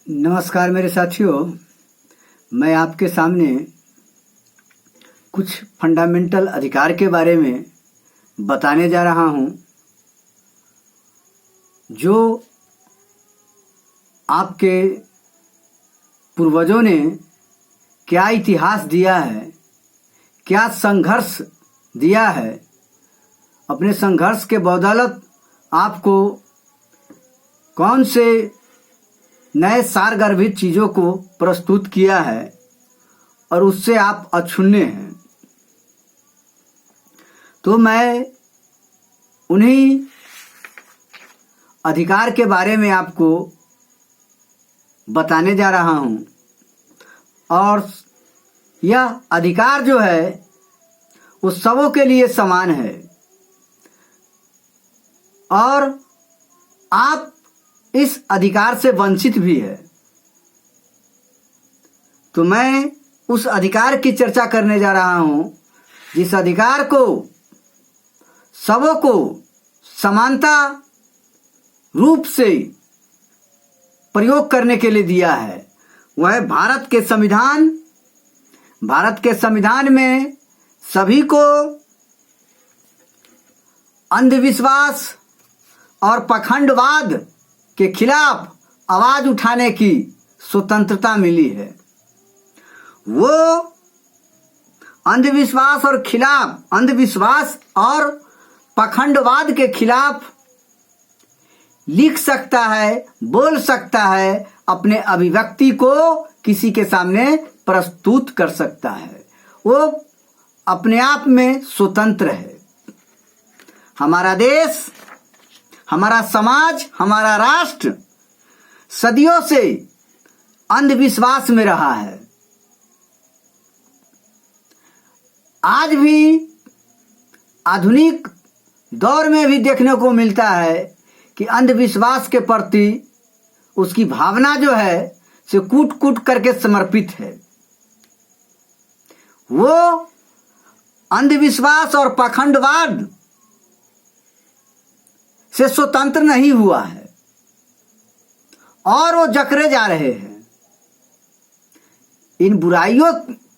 नमस्कार मेरे साथियों, मैं आपके सामने कुछ फंडामेंटल अधिकार के बारे में बताने जा रहा हूं, जो आपके पूर्वजों ने क्या इतिहास दिया है, क्या संघर्ष दिया है। अपने संघर्ष के बदौलत आपको कौन से नए सारगर्भित चीज़ों को प्रस्तुत किया है और उससे आप अछूने हैं। तो मैं उन्हीं अधिकार के बारे में आपको बताने जा रहा हूं। और यह अधिकार जो है वो सबों के लिए समान है और आप इस अधिकार से वंचित भी है। तो मैं उस अधिकार की चर्चा करने जा रहा हूं, जिस अधिकार को सबों को समानता रूप से प्रयोग करने के लिए दिया है। वह भारत के संविधान में सभी को अंधविश्वास और पाखंडवाद के खिलाफ आवाज उठाने की स्वतंत्रता मिली है। वो अंधविश्वास और पाखंडवाद के खिलाफ लिख सकता है, बोल सकता है, अपने अभिव्यक्ति को किसी के सामने प्रस्तुत कर सकता है। वो अपने आप में स्वतंत्र है। हमारा देश, हमारा समाज, हमारा राष्ट्र सदियों से अंधविश्वास में रहा है। आज भी आधुनिक दौर में भी देखने को मिलता है कि अंधविश्वास के प्रति उसकी भावना जो है से कूट कूट करके समर्पित है। वो अंधविश्वास और पाखंडवाद से स्वतंत्र नहीं हुआ है और वो जकड़े जा रहे हैं। इन बुराइयों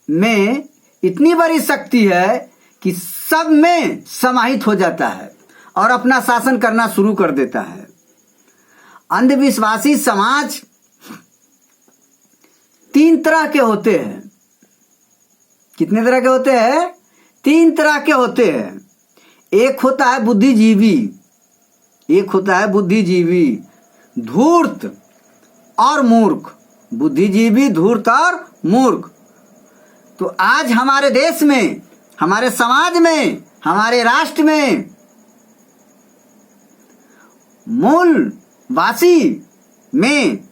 में इतनी बड़ी शक्ति है कि सब में समाहित हो जाता है और अपना शासन करना शुरू कर देता है। अंधविश्वासी समाज 3 तरह के होते हैं। कितने तरह के होते हैं? 3 तरह के होते हैं। एक होता है बुद्धिजीवी, धूर्त और मूर्ख। बुद्धिजीवी, धूर्त और मूर्ख। तो आज हमारे देश में, हमारे समाज में, हमारे राष्ट्र में मूलवासी में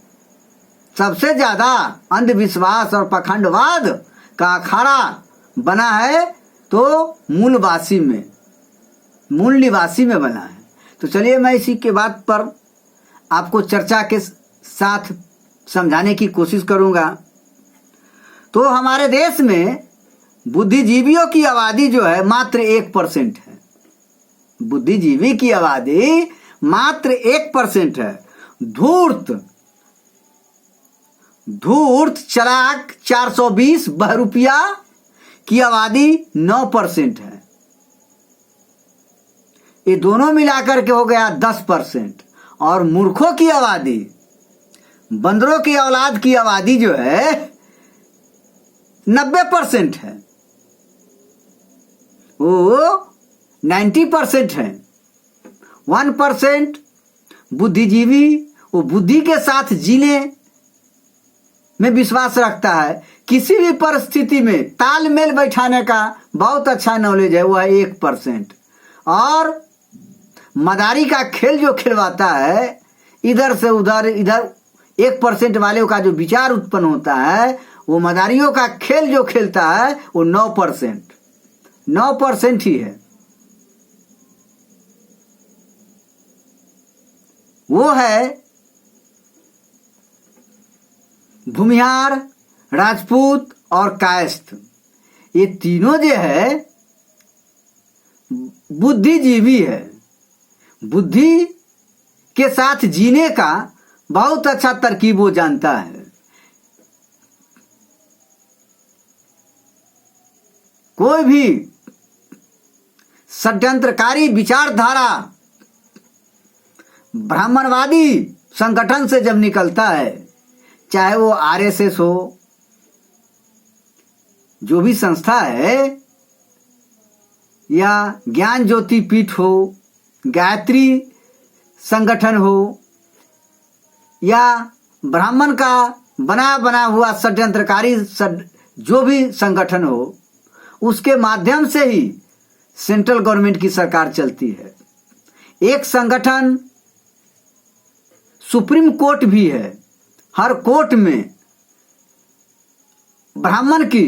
सबसे ज्यादा अंधविश्वास और पाखंडवाद का अखाड़ा बना है तो मूल निवासी में बना है। तो चलिए मैं इसी के बात पर आपको चर्चा के साथ समझाने की कोशिश करूंगा। तो हमारे देश में बुद्धिजीवियों की आबादी जो है मात्र 1% है। बुद्धिजीवी की आबादी मात्र 1% है। धूर्त चलाक 420 बहरूपिया की आबादी 9% है। ये दोनों मिलाकर के हो गया 10%। और मूर्खों की आबादी, बंदरों की औलाद की आबादी जो है 90% है। वो 90% है। 1% बुद्धिजीवी, वो बुद्धि के साथ जीने में विश्वास रखता है। किसी भी परिस्थिति में तालमेल बैठाने का बहुत अच्छा नॉलेज है, वह 1%। और मदारी का खेल जो खिलवाता है, इधर से उधर, इधर 1% वाले का जो विचार उत्पन्न होता है, वो मदारियों का खेल जो खेलता है वो 9% ही है। वो है भूमिहार, राजपूत और कायस्थ। ये तीनों जो है बुद्धिजीवी है। बुद्धि के साथ जीने का बहुत अच्छा तरकीब वो जानता है। कोई भी षड्यंत्रकारी विचारधारा ब्राह्मणवादी संगठन से जब निकलता है, चाहे वो आरएसएस हो, जो भी संस्था है, या ज्ञान ज्योति पीठ हो, गायत्री संगठन हो, या ब्राह्मण का बना हुआ षड्यंत्रकारी जो भी संगठन हो, उसके माध्यम से ही सेंट्रल गवर्नमेंट की सरकार चलती है। एक संगठन सुप्रीम कोर्ट भी है। हर कोर्ट में ब्राह्मण की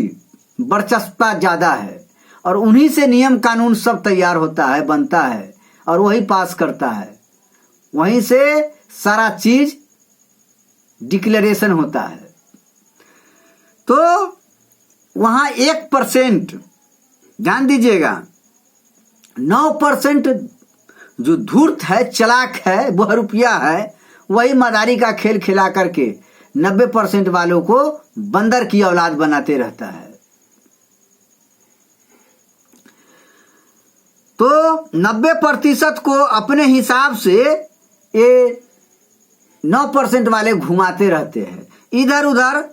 वर्चस्वता ज्यादा है और उन्हीं से नियम कानून सब तैयार होता है, बनता है और वही पास करता है। वहीं से सारा चीज डिक्लेरेशन होता है। तो वहां 1% ध्यान दीजिएगा, 9% जो धूर्त है, चलाक है, वह रुपया है, वही मदारी का खेल खिला करके 90% वालों को बंदर की औलाद बनाते रहता है। तो 90% को अपने हिसाब से ये 9% वाले घुमाते रहते हैं। इधर उधर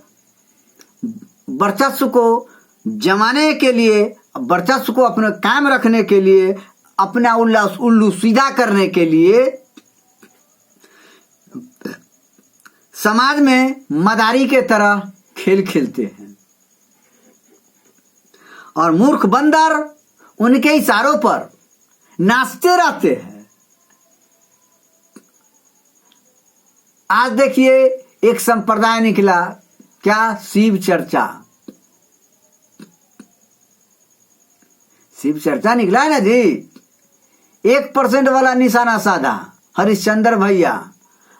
वर्चस्व को जमाने के लिए, वर्चस्व को अपने कायम रखने के लिए, अपना उल्लू सीधा करने के लिए समाज में मदारी के तरह खेल खेलते हैं। और मूर्ख बंदर उनके इशारों पर नाचते रहते हैं। आज देखिए एक संप्रदाय निकला, क्या? शिव चर्चा। शिव चर्चा निकला है ना जी। 1% वाला निशाना साधा, हरिश्चंद्र भैया,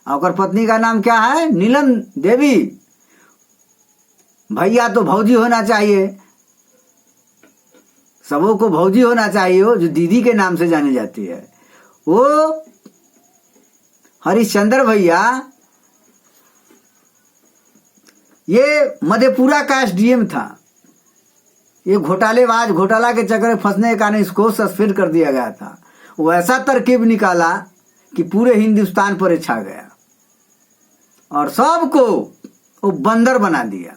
और पत्नी का नाम क्या है? नीलम देवी। भैया तो भौजी होना चाहिए, सबों को भौजी होना चाहिए, हो जो दीदी के नाम से जानी जाती है। वो हरिश्चंद्र भैया ये मधेपुरा का एसडीएम था। ये घोटालेबाज, घोटाला के चक्कर में फंसने के कारण इसको सस्पेंड कर दिया गया था। वो ऐसा तरकीब निकाला कि पूरे हिंदुस्तान पर छा गया और सबको वो बंदर बना दिया।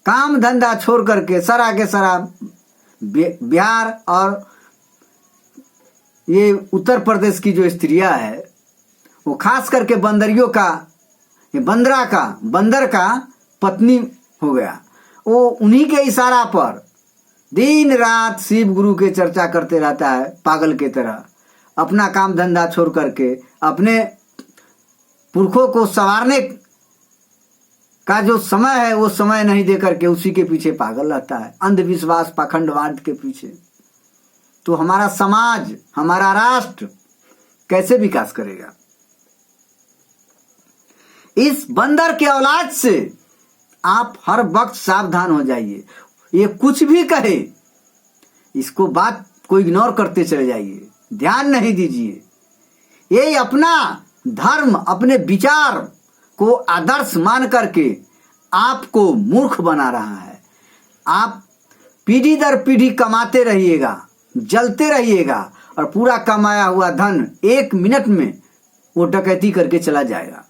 काम धंधा छोड़ करके सारा के सारा बिहार और ये उत्तर प्रदेश की जो स्त्रियां है, वो खास करके बंदरियों का, ये बंदर का पत्नी हो गया। वो उन्हीं के इशारा पर दिन रात शिव गुरु के चर्चा करते रहता है, पागल के तरह। अपना काम धंधा छोड़ करके अपने पुरखों को संवारने का जो समय है वो समय नहीं दे करके उसी के पीछे पागल रहता है, अंधविश्वास पाखंडवाद के पीछे। तो हमारा समाज, हमारा राष्ट्र कैसे विकास करेगा? इस बंदर के औलाद से आप हर वक्त सावधान हो जाइए। ये कुछ भी कहे, इसको बात को इग्नोर करते चले जाइए, ध्यान नहीं दीजिए। ये अपना धर्म, अपने विचार को आदर्श मान करके आपको मूर्ख बना रहा है। आप पीढ़ी दर पीढ़ी कमाते रहिएगा, जलते रहिएगा और पूरा कमाया हुआ धन 1 मिनट में वो डकैती करके चला जाएगा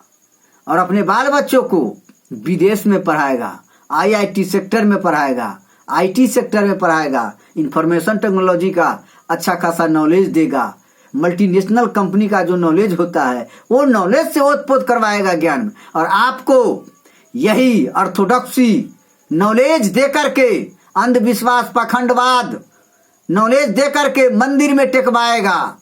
और अपने बाल बच्चों को विदेश में पढ़ाएगा, आईआईटी सेक्टर में पढ़ाएगा, आईटी सेक्टर में पढ़ाएगा, इंफॉर्मेशन टेक्नोलॉजी का अच्छा खासा नॉलेज देगा, मल्टीनेशनल कंपनी का जो नॉलेज होता है वो नॉलेज से ओतपोत करवाएगा ज्ञान। और आपको यही ऑर्थोडॉक्सी नॉलेज दे करके, अंधविश्वास पाखंडवाद नॉलेज दे करके मंदिर में टेकवाएगा,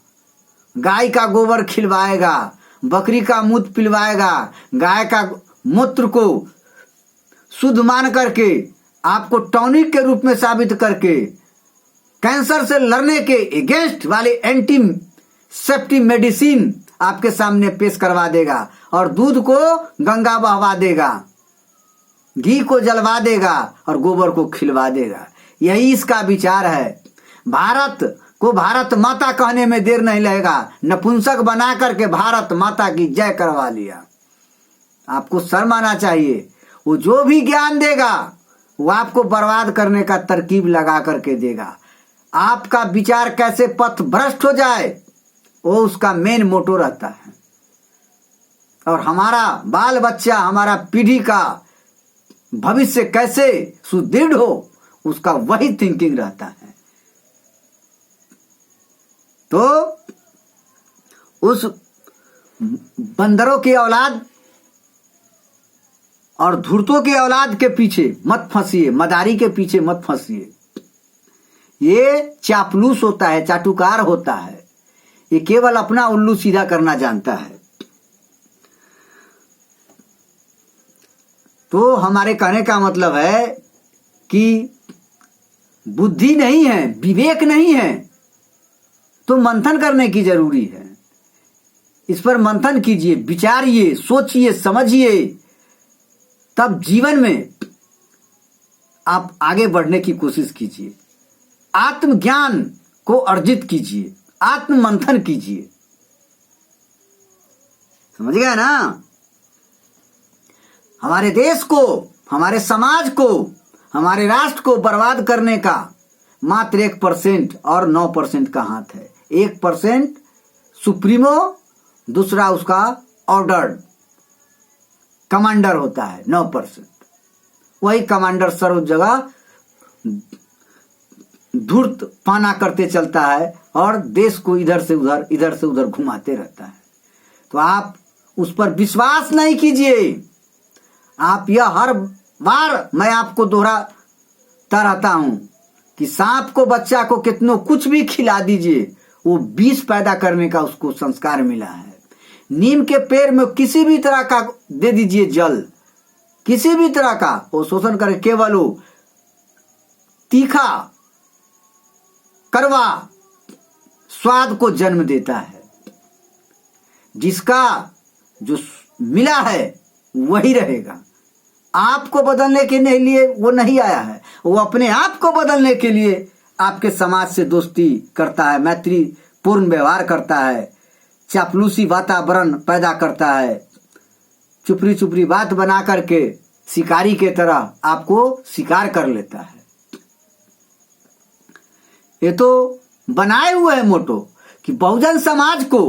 गाय का गोबर खिलवाएगा, बकरी का मूत्र पिलवाएगा, गाय का मूत्र को शुद्ध मान करके आपको टॉनिक के रूप में साबित करके कैंसर से लड़ने के अगेंस्ट वाले एंटी सेप्टिक मेडिसिन आपके सामने पेश करवा देगा और दूध को गंगा बहवा देगा, घी को जलवा देगा और गोबर को खिलवा देगा। यही इसका विचार है। भारत को भारत माता कहने में देर नहीं लगेगा, नपुंसक बना करके भारत माता की जय करवा लिया। आपको शर्म आना चाहिए। वो जो भी ज्ञान देगा वो आपको बर्बाद करने का तरकीब लगा करके देगा। आपका विचार कैसे पथ भ्रष्ट हो जाए वो उसका मेन मोटो रहता है। और हमारा बाल बच्चा, हमारा पीढ़ी का भविष्य कैसे सुदृढ़ हो उसका वही थिंकिंग रहता है। तो उस बंदरों की औलाद और धूर्तों की औलाद के पीछे मत फंसिए, मदारी के पीछे मत फंसिए। ये चापलूस होता है, चाटुकार होता है। ये केवल अपना उल्लू सीधा करना जानता है। तो हमारे कहने का मतलब है कि बुद्धि नहीं है, विवेक नहीं है, तो मंथन करने की जरूरी है। इस पर मंथन कीजिए, विचारिए, सोचिए, समझिए, तब जीवन में आप आगे बढ़ने की कोशिश कीजिए। आत्मज्ञान को अर्जित कीजिए, आत्म मंथन कीजिए। समझ गया ना? हमारे देश को, हमारे समाज को, हमारे राष्ट्र को बर्बाद करने का मात्र 1% और 9% का हाथ है। 1% सुप्रीमो, दूसरा उसका ऑर्डर्ड कमांडर होता है। 9% वही कमांडर सर्व जगह धूर्त पाना करते चलता है और देश को इधर से उधर घुमाते रहता है। तो आप उस पर विश्वास नहीं कीजिए। आप यह हर बार मैं आपको दोहराता रहता हूं कि सांप को, बच्चा को कितनों कुछ भी खिला दीजिए, वो विष पैदा करने का उसको संस्कार मिला है। नीम के पेड़ में किसी भी तरह का दे दीजिए जल, किसी भी तरह का, वो शोषण करे, केवल वो तीखा कड़वा स्वाद को जन्म देता है। जिसका जो मिला है वही रहेगा। आपको बदलने के लिए वो नहीं आया है, वो अपने आप को बदलने के लिए आपके समाज से दोस्ती करता है, मैत्रीपूर्ण व्यवहार करता है, चापलूसी वातावरण पैदा करता है, चुपड़ी चुपड़ी बात बना करके शिकारी के तरह आपको शिकार कर लेता है। ये तो बनाए हुए है मोटो कि बहुजन समाज को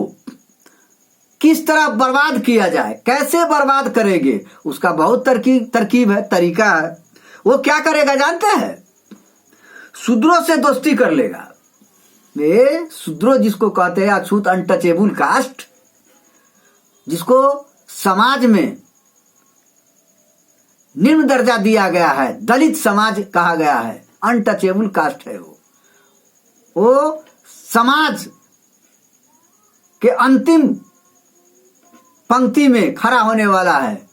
किस तरह बर्बाद किया जाए, कैसे बर्बाद करेंगे, उसका बहुत तरकीब है, तरीका है। वो क्या करेगा जानते हैं? शूद्रों से दोस्ती कर लेगा। ये शूद्रों जिसको कहते हैं, अछूत अनटचेबल कास्ट, जिसको समाज में निम्न दर्जा दिया गया है, दलित समाज कहा गया है, अनटचेबल कास्ट है। वो समाज के अंतिम पंक्ति में खड़ा होने वाला है,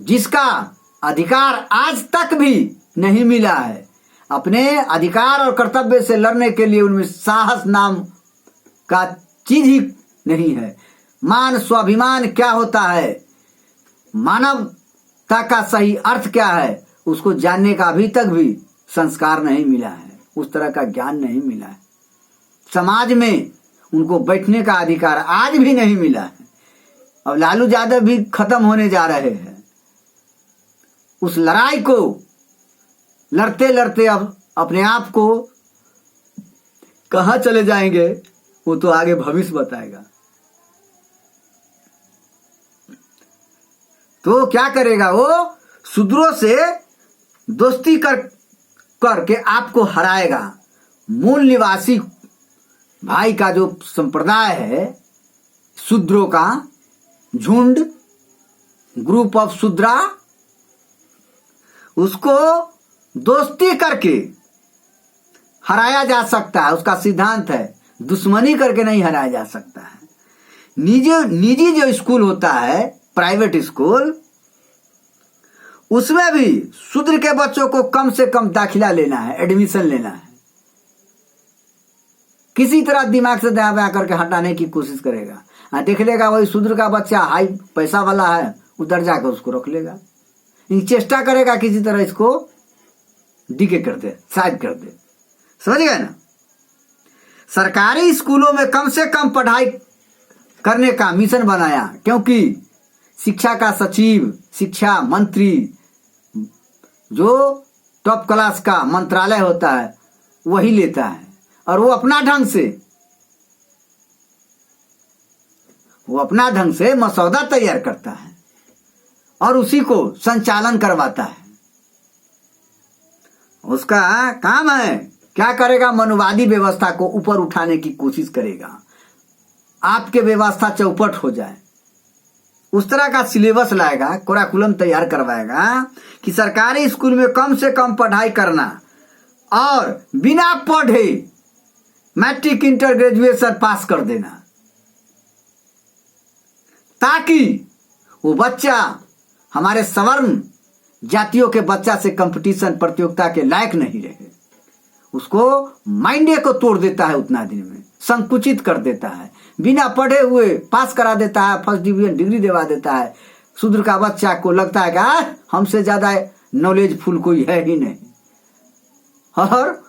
जिसका अधिकार आज तक भी नहीं मिला है। अपने अधिकार और कर्तव्य से लड़ने के लिए उनमें साहस नाम का चीज ही नहीं है। मान, स्वाभिमान क्या होता है, मानवता का सही अर्थ क्या है, उसको जानने का अभी तक भी संस्कार नहीं मिला है, उस तरह का ज्ञान नहीं मिला है। समाज में उनको बैठने का अधिकार आज भी नहीं मिला है। अब लालू यादव भी खत्म होने जा रहे हैं। उस लड़ाई को लड़ते लड़ते अब अपने आप को कहां चले जाएंगे वो तो आगे भविष्य बताएगा। तो क्या करेगा वो? शूद्रों से दोस्ती करके आपको हराएगा। मूल निवासी भाई का जो संप्रदाय है, शूद्रों का झुंड, ग्रुप ऑफ शूद्रा, उसको दोस्ती करके हराया जा सकता है। उसका सिद्धांत है, दुश्मनी करके नहीं हराया जा सकता है। निजी जो स्कूल होता है, प्राइवेट स्कूल, उसमें भी शूद्र के बच्चों को कम से कम दाखिला लेना है, एडमिशन लेना है। किसी तरह दिमाग से दया बया करके हटाने की कोशिश करेगा। देख लेगा वही शूद्र का बच्चा हाई पैसा वाला है, उधर जाकर उसको रख लेगा। चेष्टा करेगा किसी तरह इसको डीके कर दे, साइड कर दे। समझ गए ना? सरकारी स्कूलों में कम से कम पढ़ाई करने का मिशन बनाया, क्योंकि शिक्षा का सचिव, शिक्षा मंत्री, जो टॉप क्लास का मंत्रालय होता है वही लेता है, और वो अपना ढंग से मसौदा तैयार करता है और उसी को संचालन करवाता है। उसका काम है, क्या करेगा? मनुवादी व्यवस्था को ऊपर उठाने की कोशिश करेगा, आपके व्यवस्था चौपट हो जाए, उस तरह का सिलेबस लाएगा, करिकुलम तैयार करवाएगा कि सरकारी स्कूल में कम से कम पढ़ाई करना और बिना पढ़े मैट्रिक इंटर ग्रेजुएशन पास कर देना, ताकि वो बच्चा हमारे सवर्ण जातियों के बच्चा से कंपटीशन प्रतियोगिता के लायक नहीं रहे। उसको माइंडे को तोड़ देता है, उतना दिन में संकुचित कर देता है, बिना पढ़े हुए पास करा देता है, फर्स्ट डिवीजन डिग्री दिलवा देता है। शूद्र का बच्चा को लगता है कि हमसे ज्यादा नॉलेज फुल कोई है ही नहीं, और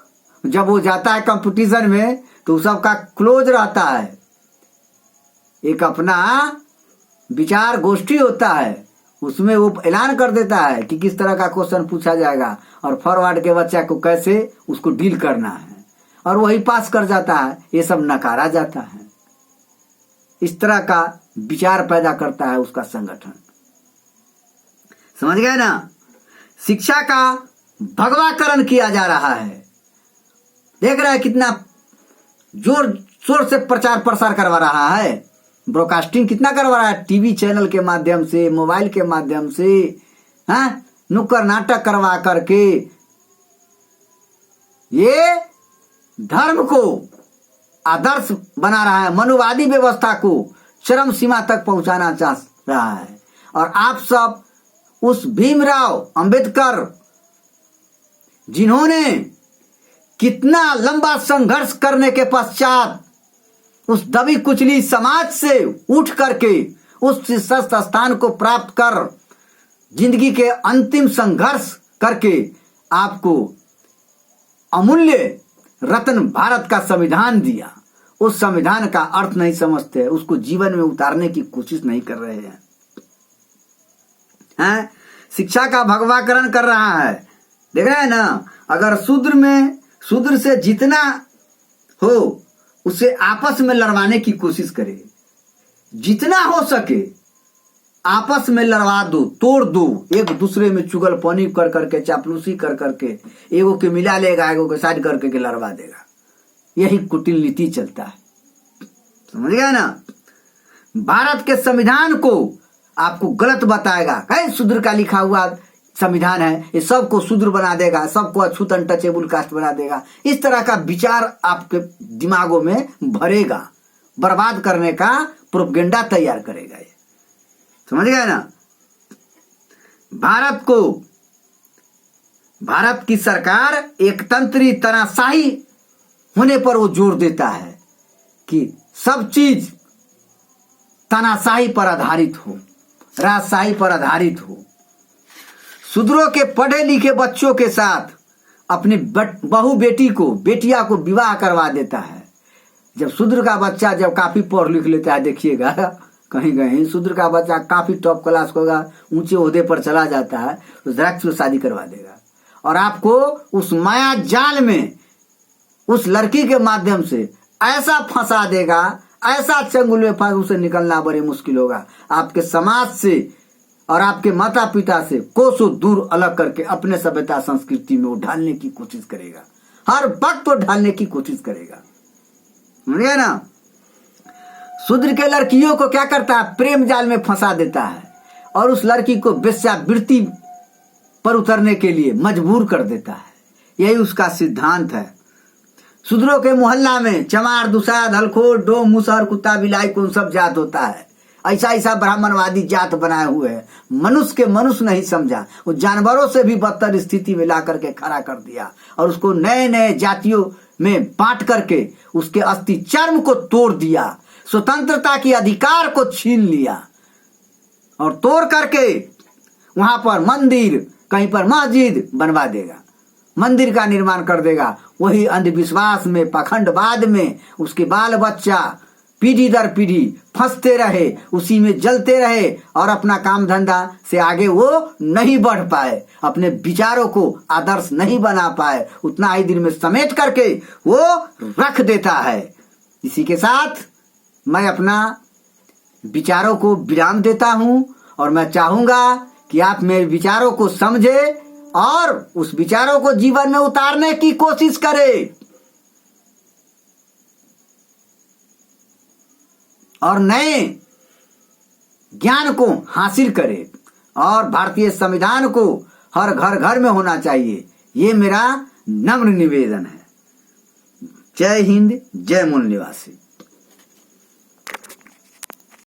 जब वो जाता है कंपटीशन में तो सबका क्लोज रहता है, एक अपना विचार गोष्ठी होता है, उसमें वो ऐलान कर देता है कि किस तरह का क्वेश्चन पूछा जाएगा और फॉरवर्ड के बच्चा को कैसे उसको डील करना है, और वही पास कर जाता है। ये सब नकारा जाता है। इस तरह का विचार पैदा करता है उसका संगठन, समझ गए ना? शिक्षा का भगवाकरण किया जा रहा है। देख रहे हैं कितना जोर शोर से प्रचार प्रसार करवा रहा है, ब्रॉडकास्टिंग कितना करवा रहा है, टीवी चैनल के माध्यम से, मोबाइल के माध्यम से, हाँ, नुक्कड़ नाटक करवा करके ये धर्म को आदर्श बना रहा है, मनुवादी व्यवस्था को चरम सीमा तक पहुंचाना चाह रहा है। और आप सब उस भीमराव अंबेडकर, जिन्होंने कितना लंबा संघर्ष करने के पश्चात उस दबी कुचली समाज से उठ करके उस शीर्षस्थ स्थान को प्राप्त कर जिंदगी के अंतिम संघर्ष करके आपको अमूल्य रत्न भारत का संविधान दिया, उस संविधान का अर्थ नहीं समझते, उसको जीवन में उतारने की कोशिश नहीं कर रहे हैं। शिक्षा का भगवाकरण कर रहा है। देख रहे हैं ना? अगर शूद्र से जितना हो उसे आपस में लड़वाने की कोशिश करे, जितना हो सके आपस में लड़वा दो, तोड़ दो, एक दूसरे में चुगलपनी कर करके, चापलूसी कर करके, एगो के मिला लेगा, एगो के साइड करके के लड़वा देगा। यही कुटिल नीति चलता है, समझ गया ना? भारत के संविधान को आपको गलत बताएगा, कहीं शूद्र का लिखा हुआ संविधान है, ये सबको शूद्र बना देगा, सबको अछूत अनटचेबल कास्ट बना देगा। इस तरह का विचार आपके दिमागों में भरेगा, बर्बाद करने का प्रोपेगेंडा तैयार करेगा। ये समझ गए ना? भारत की सरकार एक तंत्री तानाशाही होने पर वो जोर देता है कि सब चीज तानाशाही पर आधारित हो, राजशाही पर आधारित हो। शूद्रों के पढ़े लिखे बच्चों के साथ अपनी बहू बेटिया को विवाह करवा देता है। जब शूद्र का बच्चा जब काफी पढ़ लिख लेता है, देखिएगा कहीं कहीं शूद्र का बच्चा काफी टॉप क्लास होगा, ऊंचे ओहदे पर चला जाता है, तो डायरेक्ट से शादी करवा देगा और आपको उस माया जाल में उस लड़की के माध्यम से ऐसा फंसा देगा, ऐसा चंगुल में फंस, उसे निकलना बड़ी मुश्किल होगा। आपके समाज से और आपके माता पिता से कोसों दूर अलग करके अपने सभ्यता संस्कृति में वो ढालने की कोशिश करेगा, हर वक्त वो ढालने की कोशिश करेगा, समझ गए ना? शूद्र के लड़कियों को क्या करता है? प्रेम जाल में फंसा देता है और उस लड़की को वेश्यावृत्ति पर उतरने के लिए मजबूर कर देता है। यही उसका सिद्धांत है। शूद्रों के मोहल्ला में चमार, दुसाद, हलखोर, डोम, मुसहर, कुत्ता, बिलाई कौन सब जात होता है। ऐसा ब्राह्मणवादी जात बनाए हुए है। मनुष्य के मनुष्य नहीं समझा, वो जानवरों से भी बदतर स्थिति में ला करके खड़ा कर दिया और उसको नए नए जातियों में बांट करके उसके अस्थि चर्म को तोड़ दिया, स्वतंत्रता की अधिकार को छीन लिया और तोड़ करके वहां पर मंदिर, कहीं पर मस्जिद बनवा देगा, मंदिर का निर्माण कर देगा। वही अंधविश्वास में, पाखंडवाद में उसके बाल बच्चा पीढ़ी दर पीढ़ी फंसते रहे, उसी में जलते रहे और अपना काम धंधा से आगे वो नहीं बढ़ पाए, अपने विचारों को आदर्श नहीं बना पाए, उतना ही दिल में समेट करके वो रख देता है। इसी के साथ मैं अपना विचारों को विराम देता हूं और मैं चाहूंगा कि आप मेरे विचारों को समझे और उस विचारों को जीवन में उतारने की कोशिश करें और नए ज्ञान को हासिल करें। और भारतीय संविधान को हर घर घर में होना चाहिए, ये मेरा नम्र निवेदन है। जय हिंद, जय मूल निवासी।